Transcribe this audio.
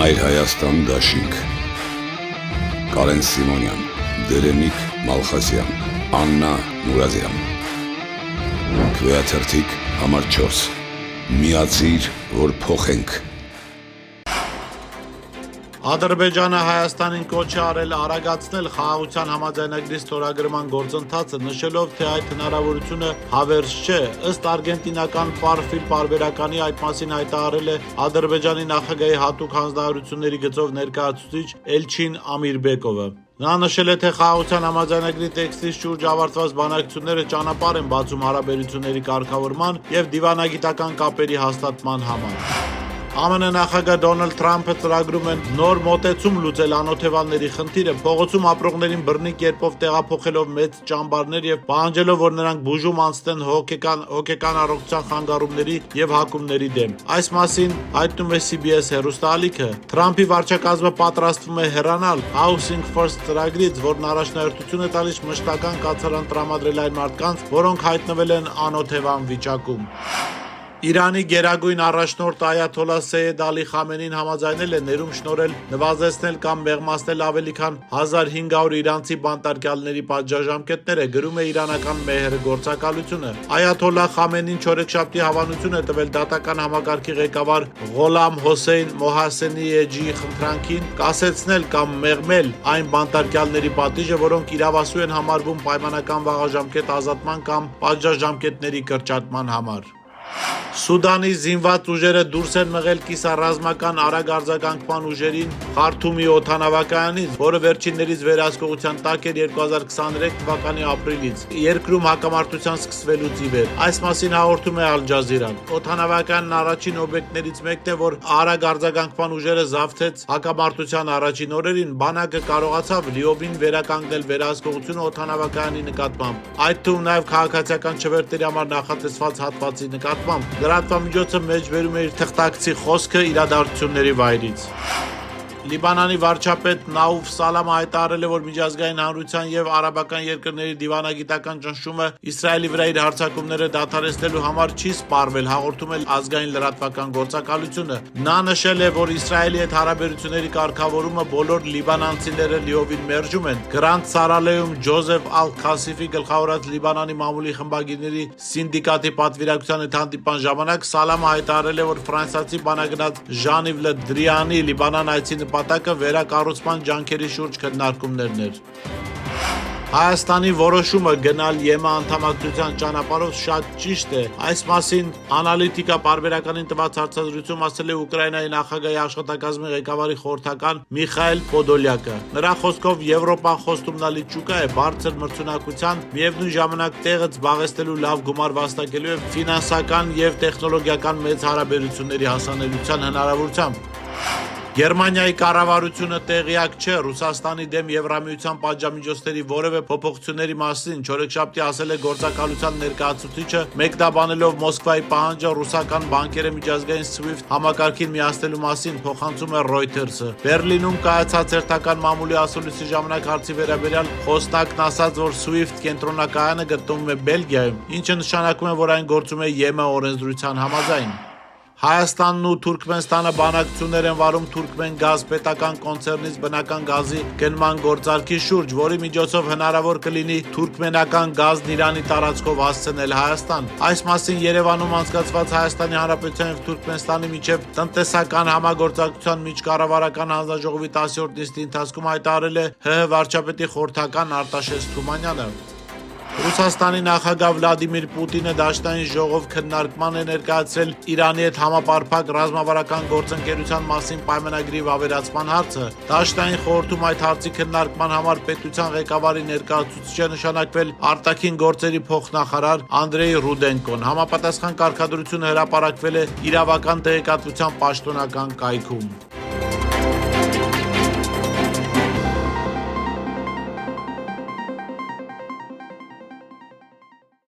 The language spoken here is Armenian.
Մայր Հայաստան դաշինք Կարեն Սիմոնյան, Դերենիկ Մալխասյան, Աննա Մուրադյան Քվեաթերթիկ համար 4 Միացիր, որ փոխենք Ադրբեջանը Հայաստանին կոչ է արել արագացնել խաղաղության համաձայնագրի ստորագրման գործընթացը, նշելով, թե այդ հնարավորությունը հավերժ չէ։ Ըստ արգենտինական Պարֆիլ պարբերականի այդ մասին հայտարարել է Ադրբեջանի նախագահի հատուկ հանձնարարությունների գծով ներկայացուցիչ Էլչին Ամիրբեկովը։ Նա նշել է, թե խաղաղության համաձայնագրի տեքստի շուրջ ավարտված բանակցությունները ճանապարհ են բացում հարաբերությունների կարգավորման եւ դիվանագիտական կապերի հաստատման համար։ ԱՄՆ նախագահ Դոնալդ Թրամփը ծրագրում են նոր մոտեցում լուծել անօթևանների խնդիրը, փողոցում ապրողներին բռնի կերպով տեղափոխելով մեծ ճամբարներ եւ պահանջելով, որ նրանք բուժում անցնեն հոգեկան առողջության խանգարումների եւ հակումների դեմ։ Այս մասին հայտնում է CBS հեռուստաալիքը։ Թրամփի վարչակազմը պատրաստվում է հեռանալ Housing First ծրագրից, որն առաջնահերթություն է տալիս մշտական կացարան տրամադրել այն մարդկանց, որոնք հայտնվել են անօթևան վիճակում։ Իրանի գերագույն առաջնորդ Այաթոլլա Սեյեդ Ալի Խամենին համաձայնել է ներում շնորհել նվազեցնել կամ մեղմացնել ավելի քան 1500 իրանցի բանտարկյալների պատժամիջոցները, գրում է իրանական Մեհր գործակալությունը։ Այաթոլլա Խամենին չորեքշաբթի հավանություն է տվել դատական համակարգի ղեկավար Ղոլամ Հոսեյն Մոհասենիեջի խնդրանքին կասեցնել կամ մեղմել այն բանտարկյալների պատիժը, որոնք իրավասու են համարվում պայմանական վաղաժամկետ ազատման կամ պատժամիջոցների կրճատման համար։ Սուդանի զինված ուժերը դուրս են մղել կիսառազմական արագ արձագանքման ուժերին Խարթումի օդանավակայանից, որը վերջիններից վերահսկողության տակ էր 2023 թվականի ապրիլից, երկրում հակամարտության սկսվելուց ի վեր։ Այս մասին հաղորդում է Ալ Ջազիրան։ Օդանավակայանն առաջին օբյեկտներից մեկն է, որ արագ արձագանքման ուժերը զավթեց հակամարտության առաջին օրերին, բանակը կարողացավ լիովին վերականգնել վերահսկողությունը օդանավակայանի նկատմամբ, այդ թվում նաև քաղաքացիական չվերթերի համար նախատեսված հատվածի նկատմամբ։ Լրատվամիջոցը մեջբերում է իր թղթակցի խոսքը իրադարձությունների վայրից։ Լիբանանի վարչապետ Նաուֆ Սալամը հայտարարել է, որ միջազգային հանրության եւ արաբական երկրների դիվանագիտական ճնշումը Իսրայելի վրա իր հարձակումները դադարեցնելու համար չի սպառվել, հաղորդում է ազգային լրատվական գործակալությունը։ Նա նշել է, որ Իսրայելի հետ հարաբերությունների կարգավորումը բոլոր լիբանանցիները լիովին մերժում են։ Գրանտ Սարալեում Ջոզեֆ Ալ-Քասիֆի գլխավորած Լիբանանի մամուլի խմբագիրների սինդիկատի պատվիրակության հետ հանդիպման ժամանակ Սալամը հայտարարել է, որ ֆրանսիացի բանագնաց Ժան-Իվ Լը Դրիանի Լիբանան այցի նպատակը վերակառուցման ջանքերի շուրջ քննարկումներն էր։ Հայաստանի որոշումը գնալ ԵՄ անդամակցության ճանապարհով շատ ճիշտ է։ Այս մասին Անալիտիկա պարբերականին տված հարցազրույցում ասել է Ուկրաինայի նախագահի աշխատակազմի ղեկավարի խորհրդական Միխայել Պոդոլյակը։ Նրա խոսքով Եվրոպան խոստումնալի ճուկա է բարձր մրցունակության, միևնույն ժամանակ տեղը զբաղեցնելու լավ գումար վաստակելու եւ ֆինանսական եւ տեխնոլոգիական մեծ հարաբերությունների հասանելիության հնարավորությամբ։ Գերմանիայի կառավարությունը տեղյակ չէ Ռուսաստանի դեմ Եվրամիության պատժամիջոցների որևէ փոփոխությունների մասին, չորեքշաբթի ասել է գործակալության ներկայացուցիչը, մեկնաբանելով Մոսկվայի պահանջը ռուսական բանկերը միջազգային SWIFT համակարգին միացնելու մասին, փոխանցում է Reuters-ը։ Բերլինում կայացած հերթական մամուլի ասուլիսի ժամանակ հարցի վերաբերյալ խոսնակն ասաց, որ SWIFT կենտրոնակայանը գտնվում է Բելգիայում, ինչը նշանակում է, որ այն գործում է ԵՄ օրենսդրության համաձայն։ Հայաստանն ու Թուրքմենստանը բանակցություններ են վարում Թուրքմեն գազ պետական կոնցեռնից բնական գազի գնման գործարքի շուրջ, որի միջոցով հնարավոր կլինի թուրքմենական գազն Իրանի տարածքով հասցնել Հայաստան։ Այս մասին Երևանում անցկացված Հայաստանի Հանրապետության եւ Թուրքմենստանի միջև տնտեսական համագործակցության միջկառավարական հանձնաժողովի 10-րդ նիստի ընթացքում հայտարարել է ՀՀ վարչապետի խորհրդական Արտաշես Թումանյանը։ Ռուսաստանի նախագահ Վլադիմիր Պուտինը դաշնային ժողով քննարկման է ներկայացրել Իրանի հետ համապարփակ ռազմավարական գործընկերության մասին պայմանագրի վավերացման հարցը։ Դաշնային խորհրդում այդ հարցի քննարկման համար պետության ղեկավարի ներկայացուցիչ է նշանակվել արտաքին գործերի փոխնախարար Անդրեյ Ռուդենկոն։ Համապատասխան կարգադրությունը հրապարակվել է իրավական տեղեկատվության պաշտոնական կայքում։